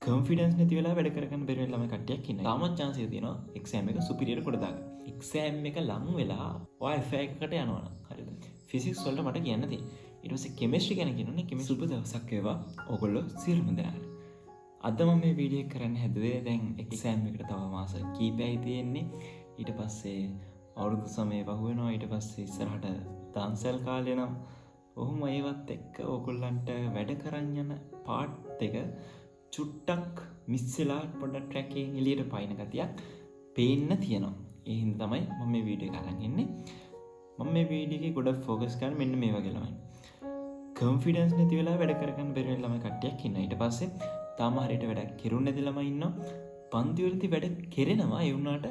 Confidence නැති වෙලා වැඩ කරගන්න බැරි වෙන ළමයි කට්ටියක් ඉන්නවා. තාමත් chance එක තියෙනවා එක්සෑම් එක සුපිරියර් කොට දාගන්න. එක්සෑම් එක ලං වෙලා ඔයා FA එකකට යනවනම් හරිද? ෆිසික්ස් වලට මට කියන්න තියෙන්නේ. ඊට පස්සේ කෙමිස්ට්‍රි ගැන කියනවනේ කෙමිස්ට්‍රි සුබ දවසක් වේවා ඕගොල්ලෝ සියලුම දෙනාට. අද මම මේ වීඩියෝ එක කරන්න හැදුවේ දැන් එක්සෑම් එකට තව මාස කීපයයි තියෙන්නේ. ඊට පස්සේ අවුරුදු සමය වහුවෙනවා. ඊට පස්සේ ඉස්සරහට දාන්සල් කාලේ නම් ඔහොම ඒවත් එක්ක ඕගොල්ලන්ට වැඩ කරන් යන පාර්ට් එක චුට්ටක් මිස් වෙලා පොඩ්ඩක් ට්‍රැක් එකෙන් එළියට පයින් ගතියක් පේන්න තියෙනවා. ඒ හින්දා තමයි මම මේ වීඩියෝ එක අරන් ඉන්නේ. මම මේ වීඩියෝ එකේ ගොඩක් ફોකස් කරන්නේ මෙන්න මේ වගේ ළමයි. කොන්ෆිඩන්ස් නැති වෙලා වැඩ කරගන්න බැරි වෙන ළමයි කට්ටියක් ඉන්නවා. ඊට පස්සේ තාම හරියට වැඩක් කෙරුන්නේ නැති ළමයි ඉන්නවා. පන්ති වලදී වැඩ කෙරෙනවා ඒ වුණාට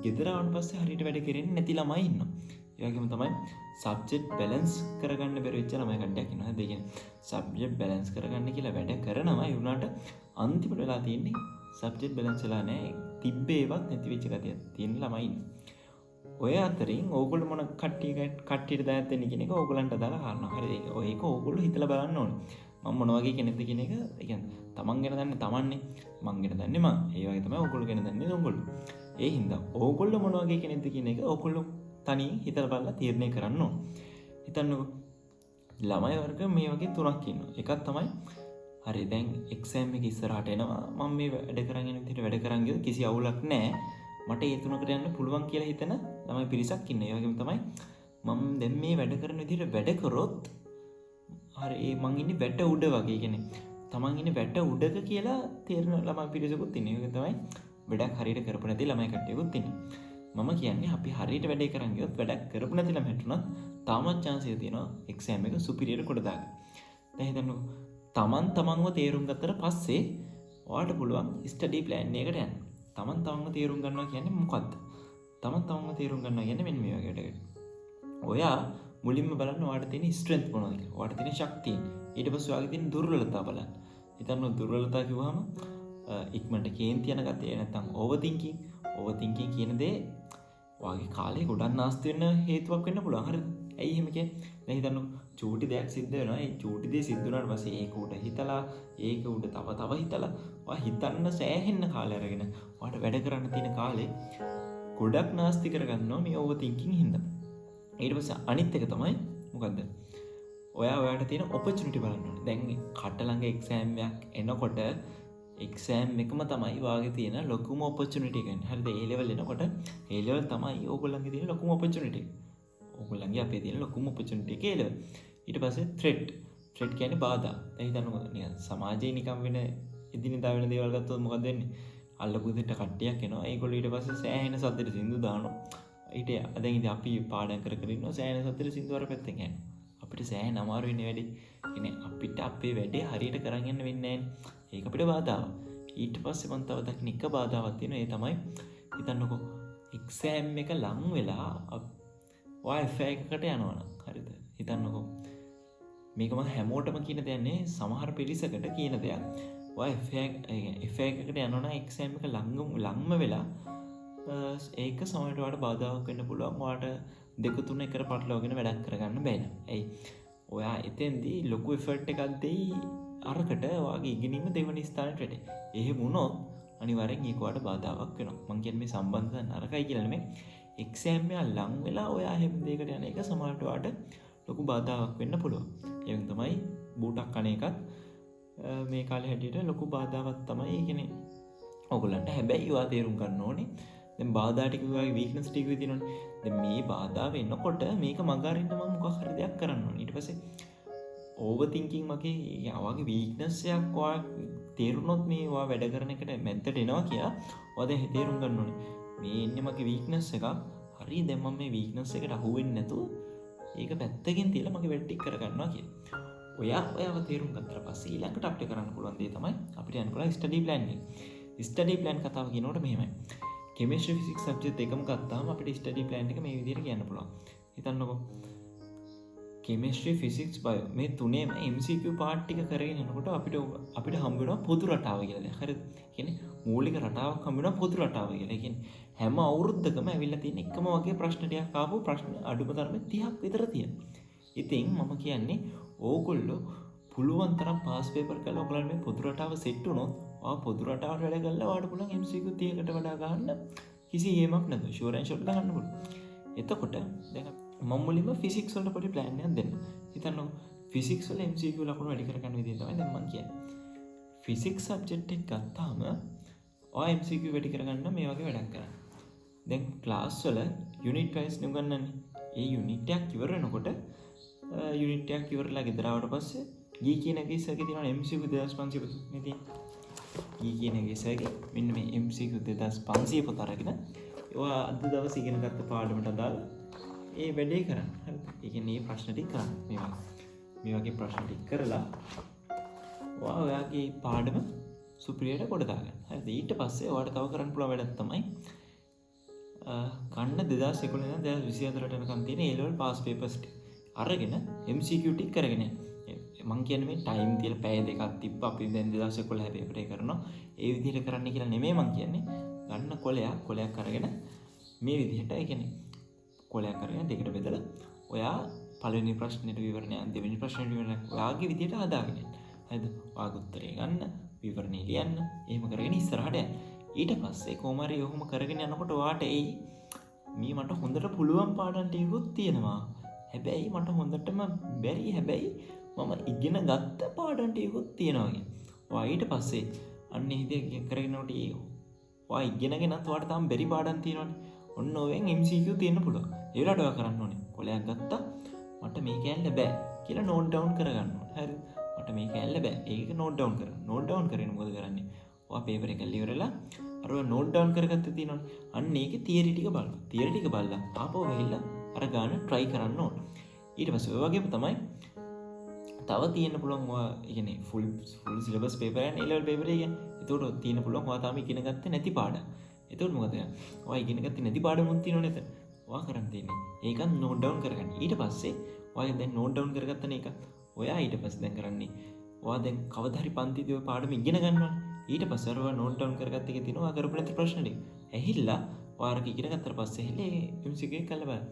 ගෙදර ආවට පස්සේ හරියට වැඩ කෙරෙන්නේ නැති ළමයි ඉන්නවා. ඒ වගේම තමයි සබ්ජෙක්ට් බැලන්ස් කරගන්න බැරි වෙච්ච ළමයි කණ්ඩායමක් ඉන්නවා. ඒ කියන්නේ සබ්ජෙක්ට් බැලන්ස් කරගන්න කියලා වැඩ කරනවා. ඒ වුණාට අන්තිමට වෙලා තියෙන්නේ සබ්ජෙක්ට් බැලන්ස් වෙලා නැහැ. තිබ්බේවත් නැති වෙච්ච ගතියක් තියෙන ළමයි ඉන්නවා. ඔය අතරින් ඕගොල්ලෝ මොන කට්ටියට දායත් වෙන්නේ කියන එක ඕගොල්ලන්ට දාලා කාරණා. හරිද? ඒක ඕගොල්ලෝ හිතලා බලන්න ඕනේ. මම මොන වගේ කෙනෙක්ද කියන එක ඒ කියන්නේ තමන් ගැන දන්නේ තමන්නේ. මං ගැන දන්නේ මං. ඒ වගේ තමයි ඕගොල්ලෝ ගැන දන්නේ ඕගොල්ලෝ. ඒ හින්දා ඕගොල්ලෝ මොන වගේ කෙනෙක්ද කියන එක ඕගොල්ලෝ තනියෙන් හිතලා බලලා තීරණය කරන්න ඕන. හිතන්නකෝ ළමයි වර්ග මේ වගේ තුනක් ඉන්නවා. එකක් තමයි හරි දැන් එක්සෑම් එක ඉස්සරහට එනවා. මම මේ වැඩ කරන් යන විදිහට වැඩ කරන් ගියොත් කිසි අවුලක් නැහැ. මට ඒ තුනකට යන්න පුළුවන් කියලා හිතන ළමයි පිරිසක් ඉන්නවා. ඒ වගේම තමයි මම දැන් මේ වැඩ කරන විදිහට වැඩ කරොත් හරි මං ඉන්නේ වැට උඩ වගේ කියන්නේ තමන් ඉන්නේ වැට උඩක කියලා තේරෙන ළමයි පිරිසකුත් ඉන්නේ. ඒක තමයි වැඩක් හරියට කරපු නැති ළමයි කට්ටියකුත් ඉන්නේ. මම කියන්නේ අපි හරියට වැඩේ කරන් ගියොත් වැඩක් කරපු නැති ළමයිට උනත් තාමත් chance එක තියෙනවා එක්සෑම් එක සුපිරියර් කොට දාගන්න. දැන් හිතන්නකෝ තමන්ව තේරුම් ගත්තට පස්සේ ඔයාලට පුළුවන් ස්ටඩි ප්ලෑන් එකකට යන්න. තමන්ව තේරුම් ගන්නවා කියන්නේ මොකද්ද? තමන්ව තේරුම් ගන්නවා කියන්නේ මෙන්න මේ වගේ වැඩකට. ඔයා මුලින්ම බලන්න ඔයාලට තියෙන ස්ට්‍රෙන්ත් මොනවද කියලා. ඔයාලට තියෙන ශක්තිය. ඊට පස්සේ ඔයාලගේ තියෙන දුර්වලතා බලන්න. හිතන්න දුර්වලතා කිව්වහම ඉක්මනට කේන්ති යන ගතිය නැත්නම් ඕවර් තින්කින් කියන දේ ඔයාගේ කාලේ ගොඩක් නාස්ති වෙන්න හේතුවක් වෙන්න පුළුවන්. හරිද? ඇයි එහෙම කියන්නේ? දැන් හිතන්නකෝ චූටි දෙයක් සිද්ධ වෙනවා. ඒ චූටි දේ සිද්ධ වුණාට පස්සේ ඒක උඩ හිතලා ඒක උඩ තව හිතලා ඔයා හිතන්න සෑහෙන්න කාලය අරගෙන ඔයාට වැඩ කරන්න තියෙන කාලේ ගොඩක් නාස්ති කරගන්නවා මේ ඕවර් තින්කින් හින්දා. ඊට පස්සේ අනිත් එක තමයි මොකද්ද? ඔයාට තියෙන ඔපචුනිටි බලන්න ඕනේ. දැන් කට ළඟ එක්සෑම් එකක් එනකොට එක්සෑම් එකම තමයි වාගේ තියෙන ලොකුම ඔපචුනිටි එක. හරිද? ඒ ලෙවල් එනකොට ඒ ලෙවල් තමයි ඕගොල්ලන්ගේ තියෙන ලොකුම ඔපචුනිටි. ඕගොල්ලන්ගේ අපේ තියෙන ලොකුම ඔපචුනිටි එක ඒ ලෙවල්. ඊට පස්සේ ත්‍රෙට් කියන්නේ බාධා. දැන් හිතන්නකෝ නිකන් සමාජයේ නිකන් වෙන එදිනෙදා වෙන දේවල් ගත්තොත් මොකද වෙන්නේ? අල්ලපු දෙට කට්ටියක් එනවා. ඒගොල්ලෝ ඊට පස්සේ සෑහෙන සද්දෙට සින්දු දානවා. ඊට දැන් ඉතින් අපි පාඩම් කර ඉන්නවා සෑහෙන සද්දෙට සින්දු වර පැත්තෙන් යනවා. අපිට සෑහෙන අමාරු වෙන්නේ වැඩි. කියන්නේ අපිට අපේ වැඩේ හරියට කරන් යන්න වෙන්නේ නැහැ. ඒක අපිට බාධාවක්. ඊට පස්සේ මම තව දකින්න එක බාධාවක් තියෙනවා. ඒ තමයි හිතන්නකෝ එක්සෑම් එක ලං වෙලා ඔයා FA එකකට යනවනම් හරිද? හිතන්නකෝ මේක මම හැමෝටම කියන දෙයක් නේ සමහර පිරිසකට කියන දෙයක්. ඔයා FA එකකට යනවනම් එක්සෑම් එක ලංම වෙලා ඒක සමහරට ඔයාලට බාධාවක් වෙන්න පුළුවන්. ඔයාලට දෙක තුන එකට පටලවාගෙන වැඩක් කරගන්න බැහැ. ඇයි? ඔයා එතෙන්දී ලොකු එෆර්ට් එකක් දෙයි අරකට ඔයාගේ ඉගෙනීම දෙවෙනි ස්ථානයට වැඩි. එහෙම වුණොත් අනිවාර්යෙන් ඒක ඔයාලට බාධාවක් වෙනවා. මම කියන්නේ මේ සම්බන්ධතා නරකයි කියලා නෙමෙයි. එක්සෑම් එක ලං වෙලා ඔයා හැම දෙයකට යන එක සමහරට ඔයාලට ලොකු බාධාවක් වෙන්න පුළුවන්. ඒක තමයි බූටක් කන එකත් මේ කාලේ හැටියට ලොකු බාධාවක් තමයි. කියන්නේ ඔයගොල්ලන්ට හැබැයි ඔයා තේරුම් ගන්න ඕනේ දැන් බාධා ටික වගේ වීක්නස් ටික තියෙනවනේ. දැන් මේ බාධා වෙනකොට මේක මග අරින්න මම මොකක් හරි දෙයක් කරන්න ඕනේ. ඊට පස්සේ ඕවර් තින්කින් වගේ යාවගේ වීක්නස් එකක් ඔයා තේරුනොත් මේ ඔයා වැඩ කරන එකට මැද්දට එනවා කියලා ඔයා දැන් තේරුම් ගන්න ඕනේ. මේ ඉන්නේ මගේ වීක්නස් එකක්. හරි දැන් මම මේ වීක්නස් එකට අහු වෙන්නේ නැතුව ඒක පැත්තකින් තියලා මගේ වැඩ ටික කරගන්නවා කියලා. ඔයාව තේරුම් ගත්තට පස්සේ ඊළඟට අපිට කරන්න පුළුවන් දේ තමයි අපිට යන්න පුළුවන් ස්ටඩි ප්ලෑන් එක. ස්ටඩි ප්ලෑන් කතාව කියනකොට මෙහෙමයි. කෙමිස්ට්‍රි ෆිසික්ස් සබ්ජෙක්ට් එකම ගත්තාම අපිට ස්ටඩි ප්ලෑන් එක මේ විදිහට කියන්න පුළුවන්. හිතන්නකෝ කෙමිස්ට්‍රි ෆිසික්ස් බයෝ මේ තුනේම MCQ පාර්ට් ටික කරගෙන යනකොට අපිට හම්බ වෙනවා පොදු රටාව කියලා. දැන් හරිද? කියන්නේ මූලික රටාවක් හම්බ වෙනවා පොදු රටාව කියලා. ඒ කියන්නේ හැම අවුරුද්දකම ඇවිල්ලා තියෙන එකම වගේ ප්‍රශ්න ටිකක් ආපු ප්‍රශ්න අඩුම තරමේ 30ක් විතර තියෙනවා. ඉතින් මම කියන්නේ ඕගොල්ලෝ පුළුවන් තරම් පාස් පේපර් කරලා ඔයගොල්ලන් මේ පොදු රටාව සෙට් වුණොත් පොදු රටාවට වැඩ කරලා ඔයාට පුළුවන් MCQ 30කට වඩා ගන්න කිසි ගේමක් නැතුව ෂුවර් ඇන්ඩ් ෂොට් ගන්න පුළුවන්. එතකොට දැන් මම මුලින්ම ෆිසික්ස් වලට පොඩි ප්ලෑන් එකක් දෙන්න. හිතන්න ෆිසික්ස් වල MCQ ලකුණු වැඩි කරගන්න විදිහ තමයි දැන් මම කියන්නේ. ෆිසික්ස් සබ්ජෙක්ට් එක ගත්තාම ඔයා MCQ වැඩි කරගන්න මේ වගේ වැඩක් කරන්න. දැන් ක්ලාස් වල යුනිට් වයිස් නුගන්නන්නේ. ඒ යුනිට් එකක් ඉවර වෙනකොට යුනිට් එකක් ඉවරලා ගෙදර ආවට පස්සේ ගී කියන එකේ ඉස්සරගේ තියෙනවා MCQ 2500 පොත. මේ තියෙන ගී කියන එකේ ඉස්සරගේ මෙන්න මේ MCQ 2500 පොත අරගෙන ඒවා අද දවස් ඉගෙන ගත්ත පාඩමට අදාළ ඒ වැඩේ කරන්න. හරිද? ඒ කියන්නේ මේ ප්‍රශ්න ටික කරන්න. මේ වගේ ප්‍රශ්න ටික කරලා ඔයාගේ පාඩම සුපිරියට කොට දාගන්න. හරිද? ඊට පස්සේ ඔයාලට තව කරන්න පුළුවන් වැඩක් තමයි ගන්න 2011 ඉඳන් 2024ට යනකම් තියෙන A level pass papers ටික අරගෙන MCQ ටික කරගෙන යන්න. මම කියන්නේ මේ ටයිම් තියලා පැය දෙකක් තිබ්බ අපි දැන් 2011 පේපර් එක කරනවා. ඒ විදිහට කරන්න කියලා නෙමෙයි මම කියන්නේ. ගන්න කොලයක් අරගෙන මේ විදිහට ඒ කියන්නේ කොලයක් අරගෙන දෙකට බෙදලා ඔයා පළවෙනි ප්‍රශ්නෙට විවරණය දෙවෙනි ප්‍රශ්නෙට විවරණය ඔයාගේ විදිහට හදාගෙන යන්න. හරිද? ඔයාගේ උත්තරේ ගන්න, විවරණය ලියන්න, එහෙම කරගෙන ඉස්සරහට යන්න. ඊට පස්සේ කොහොම හරි ඔහොම කරගෙන යනකොට ඔයාට මේ මට හොඳට පුළුවන් පාඩම් ටිකකුත් තියෙනවා. හැබැයි මට හොඳටම බැරි හැබැයි මම ඉගෙන ගත්ත පාඩම් ටිකකුත් තියෙනවා කියන්නේ. ඔයා ඊට පස්සේ අන්න ඉතින් කරගෙන යනකොට ඔයා ඉගෙනගෙනත් ඔයාට තාම බැරි පාඩම් තියෙනවනේ. ඔන්න ඔයෙන් MCQ තියෙන්න පුළුවන්. ඒ වෙලාවට ඔයා කරන්න ඕනේ. කොලයක් ගත්තා මට මේ කැල්ල බෑ කියලා නෝට් ඩවුන් කරගන්න ඕනේ. හරිද? මට මේ කැල්ල බෑ. ඒක නෝට් ඩවුන් කරන්න. නෝට් ඩවුන් කරගෙන මොකද කරන්නේ? ඔයා පේපර් එක ඉවරලා අර නෝට් ඩවුන් කරගත්ත තියෙනවනේ. අන්න ඒකේ තියරි ටික බලන්න. තියරි ටික බලලා ආපහු වෙහිලා අර ගාන try කරන්න ඕන. ඊට පස්සේ ඔය වගේම තමයි තව තියෙන්න පුළුවන් ඔයා කියන්නේ full syllabus paper and A level paper එක. ඒතකොට තියෙන්න පුළුවන් ඔයා තාම ඉගෙන ගත්තේ නැති පාඩම්. ඒතකොට මොකද? ඔයා ඉගෙන ගත්තේ නැති පාඩමුත් තියෙනවනේ එතන. ඔයා කරන් තියෙන්නේ. ඒකත් නෝට් ඩවුන් කරගන්න. ඊට පස්සේ ඔයා දැන් නෝට් ඩවුන් කරගත්තනේ ඒක. ඔයා ඊට පස්සේ දැන් කරන්නේ ඔයා දැන් කවදා හරි පන්තිදී ඔය පාඩම ඉගෙන ගන්නවනේ. ඊට පස්සේ ඔයා නෝට් ඩවුන් කරගත්ත එකේ තියෙනවා ඔයා කරපු නැති ප්‍රශ්න ටික. ඇහිලා ඔයා අර ඉගෙන ගත්තට පස්සේ ඇහිලා MCQ එක කරලා බලන්න.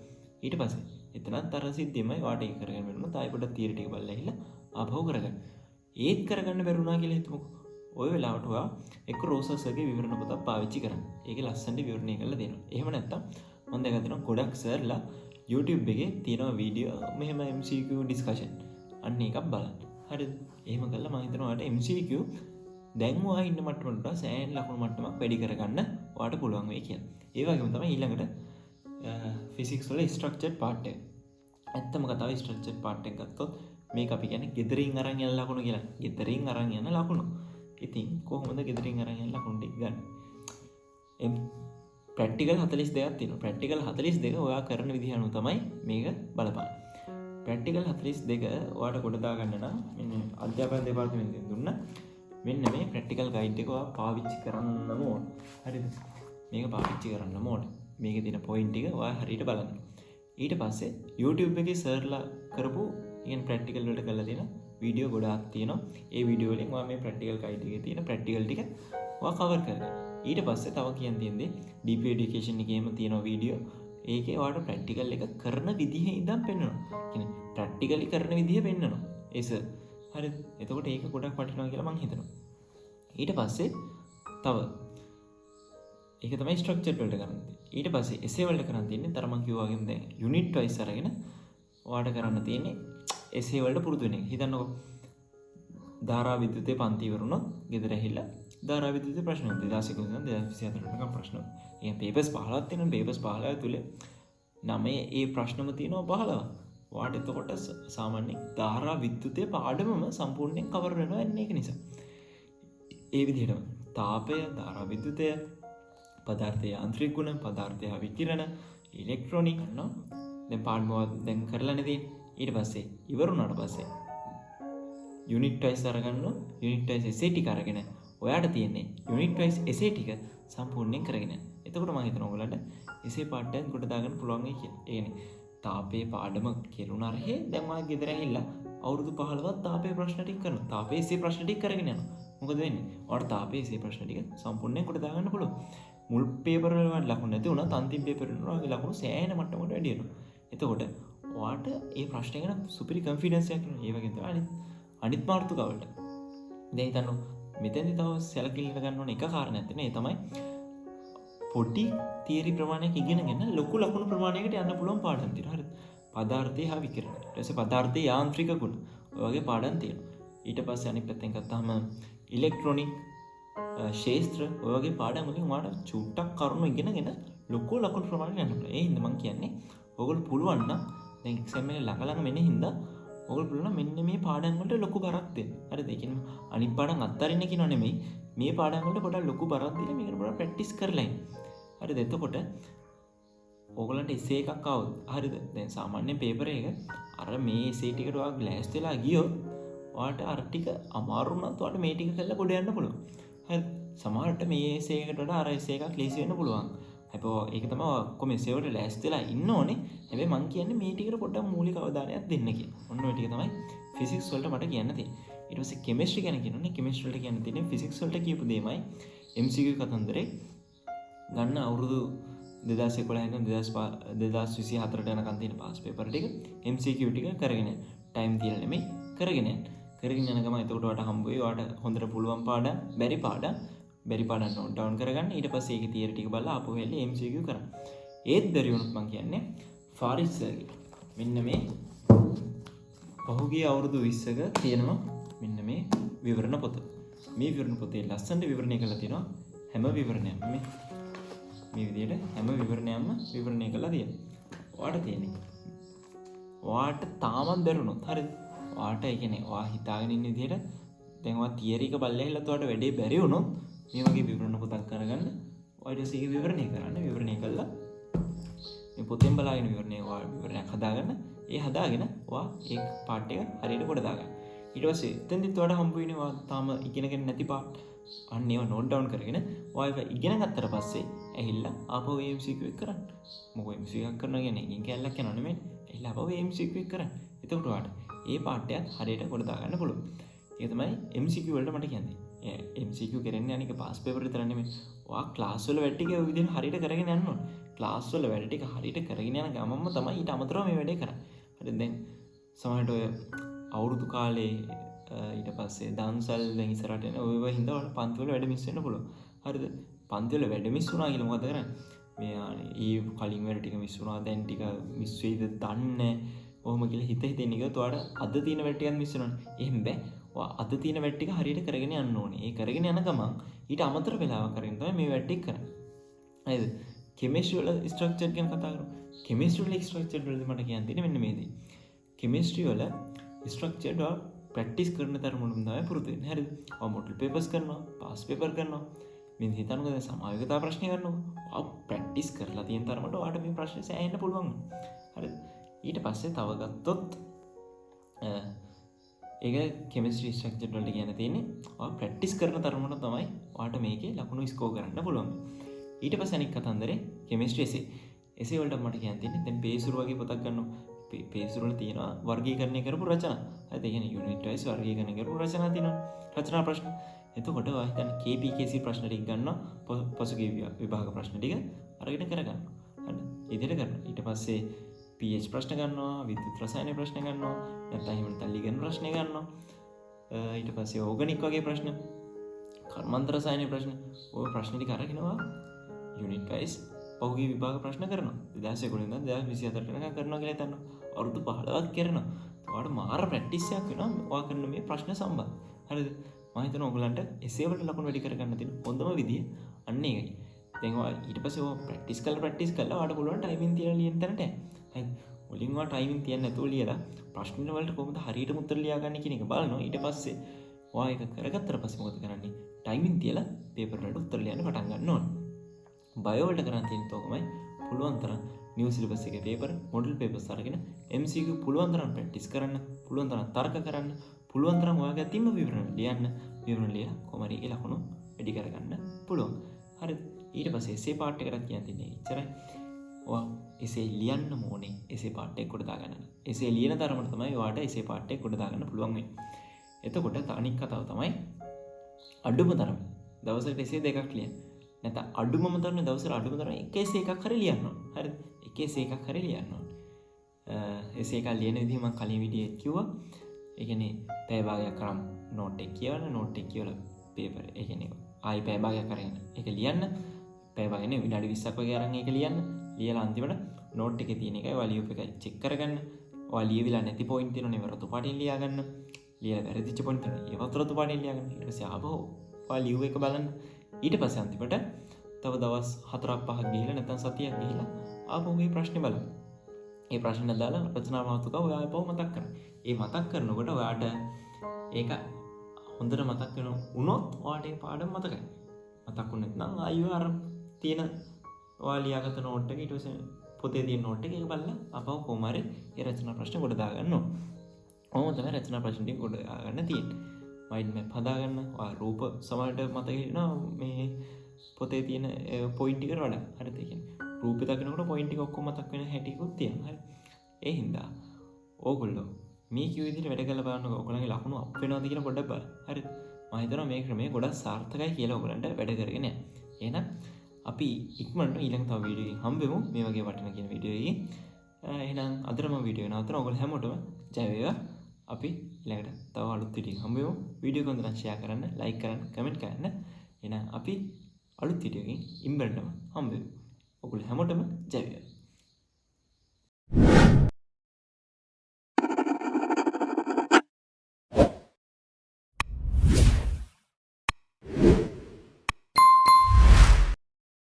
ඊට පස්සේ එතනත් අර සිද්ධියමයි ඔයාට ඒක කරගන්න වෙනවා. තායි පොඩක් තියරි ටික බලලා ඇහිලා ආපහු කරගන්න. ඒත් කරගන්න බැරුණා කියලා හිතමුකෝ. ওই වෙලාවට ඔයා එක්ක රෝසස්ගේ විවරණ පොතක් පාවිච්චි කරන්න. ඒකේ ලස්සනට විවරණය කරලා දෙනවා. එහෙම නැත්නම් මම දැන් ගන්නවා ගොඩක් සර්ලා YouTube එකේ තියෙනවා වීඩියෝ මෙහෙම MCQ ඩිස්කෂන්. අන්න ඒකක් බලන්න. හරිද? එහෙම කළා මම හිතනවා ඔයාලට MCQ දැන් ඔයා ඉන්න මට්ටමට වඩා සෑහෙන ලකුණු මට්ටමක් වැඩි කරගන්න ඔයාට පුළුවන් වෙයි කියලා. ඒ වගේම තමයි ඊළඟට ෆිසික්ස් වල ස්ට්‍රක්චර්ඩ් පාර්ට් එක. ඇත්තම කතාව ස්ට්‍රක්චර්ඩ් පාර්ට් එක ගත්තොත් මේක අපි කියන්නේ ගෙදරින් අරන් යන ලකුණු කියලා. ගෙදරින් අරන් යන ලකුණු. ඉතින් කොහොමද ගෙදරින් අරන් යන ලකුණු ටික ගන්න? ප්‍රැක්ටිකල් 42ක් තියෙනවා. ප්‍රැක්ටිකල් 42 ඔයා කරන විදිහ අනුව තමයි මේක බලපාන්නේ. ප්‍රැක්ටිකල් 42 ඔයාට කොට දා ගන්න නම් මෙන්න අධ්‍යාපන දෙපාර්තමේන්තුවෙන් දුන්න මෙන්න මේ ප්‍රැක්ටිකල් ගයිඩ් එක ඔයා පාවිච්චි කරන්නම ඕන. හරිද? මේක පාවිච්චි කරන්නම ඕන. මේකේ තියෙන පොයින්ට් ටික ඔයා හරියට බලන්න. ඊට පස්සේ YouTube එකේ සර්ලා කරපු ඉගෙන ප්‍රැක්ටිකල් වලට කරලා තියෙන වීඩියෝ ගොඩාක් තියෙනවා. ඒ වීඩියෝ වලින් ඔයා මේ ප්‍රැක්ටිකල් ගයිඩ් එකේ තියෙන ප්‍රැක්ටිකල් ටික ඔයා කවර් කරගන්න. ඊට පස්සේ තව තියෙන්නේ DP education එකේම තියෙන වීඩියෝ. ඒකේ ඔයාට ප්‍රැක්ටිකල් එක කරන විදිහේ ඉඳන් පෙන්නනවා. කියන්නේ ප්‍රැක්ටිකලි කරන විදිහ පෙන්නනවා. ඒස හරිද? එතකොට ඒක ගොඩක් වටිනවා කියලා මම හිතනවා. ඊට පස්සේ තව ඒක තමයි ස්ට්‍රක්චර් වලට කරන්නේ. ඊට පස්සේ එසේ වලට කරන් තියෙන්නේ තර මම කිව්වා වගේම දැන් යුනිට් වයිස් අරගෙන ඔයාට කරන්න තියෙන්නේ එසේ වලට පුරුදු වෙන එක. හිතන්නකෝ ධාරා විද්‍යුතේ පන්ති ඉවරුනොත් ගෙදර ඇහිලා ධාරා විද්‍යුතේ ප්‍රශ්න 2011 ඉඳන් 2024 වෙනකම් ප්‍රශ්න. ඒ පේපර්ස් 15ක් තියෙනවා. පේපර්ස් 15 තුලේ 9 ඒ ප්‍රශ්නම තියෙනවා 15. ඔයාට එතකොට සාමාන්‍ය ධාරා විද්‍යුතේ පාඩමම සම්පූර්ණයෙන් කවර් වෙනවා එන්නේ ඒක නිසා. ඒ විදිහටම තාපය, ධාරා විද්‍යුතය, පදාර්ථයේ යාන්ත්‍රික ගුණ, පදාර්ථයේ විකිරණ, ඉලෙක්ට්‍රොනික නෝ දැන් පාඩම දැන් කරලානේ තියෙන්නේ. ඊට පස්සේ ඉවරුණාට පස්සේ යුනිට් වයිස් අරගන්න යුනිට් වයිස් එසේ ටික අරගෙන ඔයාට තියෙන්නේ යුනිට් වයිස් එසේ ටික සම්පූර්ණයෙන් කරගෙන යන්න. එතකොට මම හිතනවා ඔයගලන්ට එසේ පාඩම් එකක් කොට දාගන්න පුළුවන් වෙයි කියලා. ඒ කියන්නේ තාපේ පාඩම කෙරුණා රහේ දැන් ඔයා ගෙදර ඇවිල්ලා අවුරුදු 15ක් තාපේ ප්‍රශ්න ටික කරනවා. තාපේ එසේ ප්‍රශ්න ටික කරගෙන යනවා. මොකද වෙන්නේ? ඔයාට තාපේ එසේ ප්‍රශ්න ටික සම්පූර්ණයෙන් කොට දාගන්න පුළුවන්. මුල් පේපර් වල ලකුණු නැති වුණත් අන්තිම පේපර් වල ඔයාගේ ලකුණු සෑහෙන මට්ටමකට වැඩි වෙනවා. එතකොට ඔයාට මේ ප්‍රශ්න ගැන සුපිරි කොන්ෆිඩන්ස් එකක් එනවා. ඒ වගේම තමයි අනිත් මාතෘකාවලට. දැන් හිතන්න මෙතෙන්දි තව සැලකිලිට ගන්න ඕන එක කාරණයක් තියෙනවා. ඒ තමයි පොඩි තියරි ප්‍රමාණයක් ඉගෙනගෙන ලොකු ලකුණු ප්‍රමාණයකට යන්න පුළුවන් පාඩම් තියෙනවා. හරිද? පදාර්ථය හා විකිරණය. ඊට පස්සේ පදාර්ථයේ යාන්ත්‍රික ගුණ. ඔය වගේ පාඩම් තියෙනවා. ඊට පස්සේ අනිත් පැත්තෙන් ගත්තාම ඉලෙක්ට්‍රොනික ශාස්ත්‍ර ඔය වගේ පාඩම් වලින් ඔයාලට චුට්ටක් කරුණු ඉගෙනගෙන ලොකු ලකුණු ප්‍රමාණයක් යන්න පුළුවන්. ඒ හින්දා මම කියන්නේ ඔයගොල්ලෝ පුළුවන් නම් දැන් එක්සෑම් එක ළඟ වෙන හින්දා ඔයගොල්ලෝ පුළුවන් මෙන්න මේ පාඩම් වලට ලොකු බරක් දෙන්න. හරිද? ඒ කියන්නේ අනිත් පාඩම් අත්හරින්න කියනව නෙමෙයි. මේ පාඩම් වලට පොඩ්ඩක් ලොකු බරක් දීලා මේකට පොඩ්ඩක් ප්‍රැක්ටිස් කරලා ඉන්න. හරිද? එතකොට ඕගොල්ලන්ට එසේ එකක් આવොත් හරිද? දැන් සාමාන්‍ය පේපර් එක අර මේ එසේ ටිකට ඔයා ග්ලාස් වෙලා ගියොත් ඔයාට අර ටික අමාරු වුණත් ඔයාට මේ ටික කරලා ගොඩ යන්න පුළුවන්. හරිද? සමහරට මේ එසේ එකට වඩා අර එසේ එකක් ලේසි වෙන්න පුළුවන්. හැබැයි ඒක තමයි ඔක්කොම එසේ වලට ලෑස්ති වෙලා ඉන්න ඕනේ. හැබැයි මම කියන්නේ මේ ටිකට පොඩ්ඩක් මූලික අවධානයක් දෙන්න කියලා. ඔන්න ඔය ටික තමයි ෆිසික්ස් වලට මට කියන්න තියෙන්නේ. ඊට පස්සේ කෙමිස්ට්‍රි ගැන කියනෝනේ. කෙමිස්ට්‍රි වලට කියන්න තියෙන්නේ ෆිසික්ස් වලට කියපු දෙයමයි MCQ කතන්දරේ ගන්න අවුරුදු 2011 ඉඳන් 2024ට යනකම් තියෙන පාස් පේපර් ටික MCQ ටික කරගෙන ටයිම් තියලා නෙමෙයි කරගෙන යන ගමන් එතකොට ඔයාලට හම්බ වෙයි ඔයාලට හොඳට පුළුවන් පාඩම් බැරි පාඩම් නෝට් ඩවුන් කරගන්න ඊට පස්සේ ඒකේ තියරි ටික බලලා ආපහු වෙන්නේ MCQ කරන්න. ඒත් බැරි වුණොත් මම කියන්නේ ෆාරිස් සර්ගේ මෙන්න මේ පහුගිය අවුරුදු 20ක තියෙනවා මෙන්න මේ විවරණ පොත. මේ විවරණ පොතේ ලස්සනට විවරණය කරලා තියෙනවා හැම විවරණයක්ම මේ විදිහට හැම විවරණයක්ම විවරණය කරලා තියෙනවා. ඔයාට තියෙන්නේ. ඔයාට තාමත් බැරුණොත් හරිද? ඔයාට ඒ කියන්නේ ඔයා හිතාගෙන ඉන්න විදිහට දැන් ඔයා තියරි එක බලලා ඉල්ලත් ඔයාට වැඩේ බැරි වුණොත් මේ වගේ විවරණ පොතක් කරගන්න ඔයාට ඒක විවරණය කරන්න විවරණය කළා මේ පොතෙන් බලාගෙන විවරණයක් හදාගන්න ඒ හදාගෙන ඔයා ඒ පාර්ට් එක හරියට කොට දාගන්න. ඊට පස්සේ එතෙන්දිත් ඔයාට හම්බ වෙන්නේ ඔයා තාම ඉගෙනගෙන නැති පාර්ට් අන්න ඒවා නෝට් ඩවුන් කරගෙන ඔයා ඉගෙන ගත්තට පස්සේ ඇහිල්ලා ආපහු MCQ එක කරන්න. මොකෝ MCQ එකක් කරනවා කියන්නේ එකකින් කැලලක් යනවා නෙමෙයි. ඇහිල්ලා ආපහු MCQ එක කරන්න. එතකොට ඔයාට ඒ පාර්ට් එක හරියට කොට දාගන්න පුළුවන්. ඒක තමයි MCQ වලට මට කියන්නේ. MCQ කරන්නේ අනික පාස් පේපර් විතර නෙමෙයි. ඔයා ක්ලාස් වල වැඩ ටික ඔය විදිහට හරියට කරගෙන යන්න ඕනේ. ක්ලාස් වල වැඩ ටික හරියට කරගෙන යන ගමන්ම තමයි ඊට අමතරව මේ වැඩේ කරන්නේ. හරිද? දැන් සමහරට ඔය අවුරුදු කාලේ ඊට පස්සේ දන්සල් දැන් ඉස්සරහට එන ඔය වගේ හින්දා වල පන්ති වල වැඩ මිස් වෙන්න පුළුවන්. හරිද? පන්ති වල වැඩ මිස් වුණා කියලා මොකද කරන්නේ? මේ ඊ කලින් වැඩ ටික මිස් වුණා දැන් ටික මිස් වෙයිද දන්නේ ඔහොම කියලා හිත නිකන් ඔයාට අද තියෙන වැඩ ටිකක් මිස් වෙනවනේ. එහෙම බෑ. ඔයා අද තියෙන වැඩ ටික හරියට කරගෙන යන්න ඕනේ. ඒ කරගෙන යන ගමන් ඊට අමතර වෙලාවක් කරගෙන තමයි මේ වැඩ ටික කරන්නේ. හරිද? කෙමිස්ට්‍රි වල ස්ට්‍රක්චර් ගැන කතා කරමු. කෙමිස්ට්‍රි වල ස්ට්‍රක්චර් වලදී මට කියන්න තියෙන්නේ මෙන්න මේ දේ. කෙමිස්ට්‍රි වල ස්ට්‍රක්චර් වල ප්‍රැක්ටිස් කරන තරමටම තමයි පුරුදු වෙන්නේ. හරිද? ඔයා මොඩල් පේපර්ස් කරනවා, පාස් පේපර් කරනවා. මේ හිතන්නකෝ දැන් සමාවිකතා ප්‍රශ්න කරනවා. ඔයා ප්‍රැක්ටිස් කරලා තියෙන තරමට ඔයාට මේ ප්‍රශ්නේ සෑහෙන්න පුළුවන්. හරිද? ඊට පස්සේ තව ගත්තොත් ඒක කෙමිස්ට්‍රි ස්ට්‍රක්චර් වලට කියන්න තියෙන්නේ ඔයා ප්‍රැක්ටිස් කරන තරමට තමයි ඔයාට මේකේ ලකුණු ස්කෝර් කරන්න පුළුවන්. ඊට පස්සේ අනිත් කතන්දරේ කෙමිස්ට්‍රි එසේ. එසේ වලට මට කියන්න තියෙන්නේ දැන් පේසුරු වගේ පොතක් ගන්නවා. පේසුරු වල තියෙනවා වර්ගීකරණය කරපු රචනා. හරිද? ඒ කියන්නේ යුනිට් වයිස් වර්ගීකරණය කරපු රචනා තියෙනවා. රචනා ප්‍රශ්න. එතකොට ඔයා හිතන්න KPKC ප්‍රශ්න ටික ගන්නවා. පසුගිය විභාග ප්‍රශ්න ටික අරගෙන කරගන්නවා. හරිද? ඉදිරියට කරනවා. ඊට පස්සේ pH ප්‍රශ්න ගන්නවා, විද්‍යුත් රසායන ප්‍රශ්න ගන්නවා, නැත්නම් එහෙම නැත්නම් ලිගන් ප්‍රශ්න ගන්නවා. ඊට පස්සේ ඕගනික් වගේ ප්‍රශ්න, කර්මාන්ත රසායන ප්‍රශ්න, ඔය ප්‍රශ්න ටික අරගෙනවා යුනිට් වයිස් පහුගිය විභාග ප්‍රශ්න කරනවා. 2011 ඉඳන් 2024 වෙනකම් කරනවා කියලා හිතන්න. අවුරුදු 15ක් කරනවා. ඔයාලට මාර ප්‍රැක්ටිස් එකක් වෙනවා ඔයා කරන මේ ප්‍රශ්න සම්බන්ධ. හරිද? මම හිතනවා ඔයගලන්ට එසේ වලට ලකුණු වැඩි කරගන්න තියෙන හොඳම විදිය අන්න ඒකයි. දැන් ඔයා ඊට පස්සේ ඔයා ප්‍රැක්ටිස් කරලා ඔයාලට පුළුවන් ටයිමින් තියලා ලියන්න තැනට යන්න. හරිද? මුලින්ම ටයිමින් තියන්න නැතුව ලියලා ප්‍රශ්න වලට කොහොමද හරියටම උත්තර ලියාගන්නේ කියන එක බලනවා. ඊට පස්සේ ඔයා ඒක කරගත්තට පස්සේ මොකද කරන්නේ? ටයිමින් තියලා පේපර් වලට උත්තර ලියන්න පටන් ගන්න ඕන. බයෝ වලට කරන් තියෙන තෝකමයි පුළුවන් තරම් නිව් සිලබස් එකේ පේපර් මොඩල් පේපර්ස් අරගෙන MCQ පුළුවන් තරම් ප්‍රැක්ටිස් කරන්න, පුළුවන් තරම් තර්ක කරන්න, පුළුවන් තරම් ඔයාගේ අතින්ම විවරණ ලියන්න. විවරණ ලියලා කොහමද ඒ ලකුණු වැඩි කරගන්න පුළුවන්. හරිද? ඊට පස්සේ එසේ පාර්ට් එකකට කියන්න තියෙන්නේ ඉච්චරයි. ඔයා එසේ ලියන්න ඕනේ එසේ පාර්ට් එක කොට දාගන්න. එසේ ලියන තරමට තමයි ඔයාට එසේ පාර්ට් එක කොට දාගන්න පුළුවන් වෙන්නේ. එතකොට අනික් කතාව තමයි අඩුම තරම දවසකට එසේ දෙකක් ලියන්න. නැත්නම් අඩුමම තරම දවසට අඩුම තරම එක එසේ එකක් හරි ලියන්න ඕන. හරිද? එක එසේ එකක් හරි ලියන්න ඕන. එසේ එකක් ලියන විදිහ මම කලින් වීඩියෝෙත් කිව්වා. ඒ කියන්නේ පැය භාගයක් කරන් නෝට් එක කියවන්න, නෝට් එක කියවලා පේපර්. ඒ කියන්නේ ආයි පැය භාගයක් අරගෙන ඒක ලියන්න. පැය භාගයක් නෙවෙයි විනාඩි 20ක් වගේ අරන් ඒක ලියන්න. ලියලා අන්තිමට නෝට් එකේ තියෙන එකයි ඔයා ලියපු එකයි චෙක් කරගන්න. ඔයා ලියවිලා නැති පොයින්ට් තියෙනවනේ ඒව රතු පාටින් ලියා ගන්න. ලියලා වැරදිච්ච පොයින්ට් තියෙනවා ඒවත් රතු පාටින් ලියා ගන්න. ඊට පස්සේ ආපහු ඔයා ලියුව එක බලන්න. ඊට පස්සේ අන්තිමට තව දවස් 4-5ක් ගිහිල්ලා නැත්නම් සතියක් ගිහිල්ලා ආපහු මේ ප්‍රශ්නේ බලන්න. ඒ ප්‍රශ්න දාලා රචනා මාතෘකාව ඔයා ආපහු මතක් කරගන්න. ඒ මතක් කරනකොට ඔයාට ඒක හොඳට මතක් වෙන වුණොත් ඔයාට ඒ පාඩම මතකයි. මතක් වුනේ නැත්නම් ආයෙ අර තියෙන ඔයා ලියාගත්ත නෝට් එක ඊට පස්සේ පොතේ තියෙන නෝට් එක ඒක බලලා ආපහු කොහොම හරි ඒ රචනා ප්‍රශ්න කොට දාගන්න ඕන. ඔහොම තමයි රචනා ප්‍රශ්න ටික කොට දාගන්න තියෙන්නේ. මයින්ඩ් මැප් හදාගන්න. ඔයා රූප සමහරට මතක ඉන්නවා මේ පොතේ තියෙන පොයින්ට් ටිකට වඩා. හරිද? ඒ කියන්නේ රූපේ දකිනකොට පොයින්ට් ටික ඔක්කොම මතක් වෙන හැටිකුත් තියෙනවා. හරි. ඒ හින්දා ඕගොල්ලෝ මේ කිව් විදිහට වැඩ කරලා බලන්නකො. ඔයගොල්ලන්ගේ ලකුණු අප් වෙනවද කියලා පොඩ්ඩක් බලන්න. හරිද? මම හිතනවා මේ ක්‍රමය ගොඩක් සාර්ථකයි කියලා ඔයගොල්ලන්ට වැඩ කරගෙන යන්න. එහෙනම් අපි ඉක්මනට ඊළඟ තව වීඩියෝ එකකින් හම්බෙමු. මේ වගේ වටිනා කියන වීඩියෝ එකකින්. එහෙනම් අදට මම වීඩියෝ නවත්තන. ඔයගොල්ලෝ හැමෝටම ජය වේවා. අපි ඊළඟට තව අලුත් වීඩියෝ එකකින් හම්බෙමු. වීඩියෝ එක හොඳ නම් ෂෙයා කරන්න, ලයික් කරන්න, කමෙන්ට් කරන්න. එහෙනම් අපි අලුත් වීඩියෝ එකකින් ඉම්බරටම හම්බෙමු. ඔයගොල්ලෝ හැමෝටම ජය වේවා.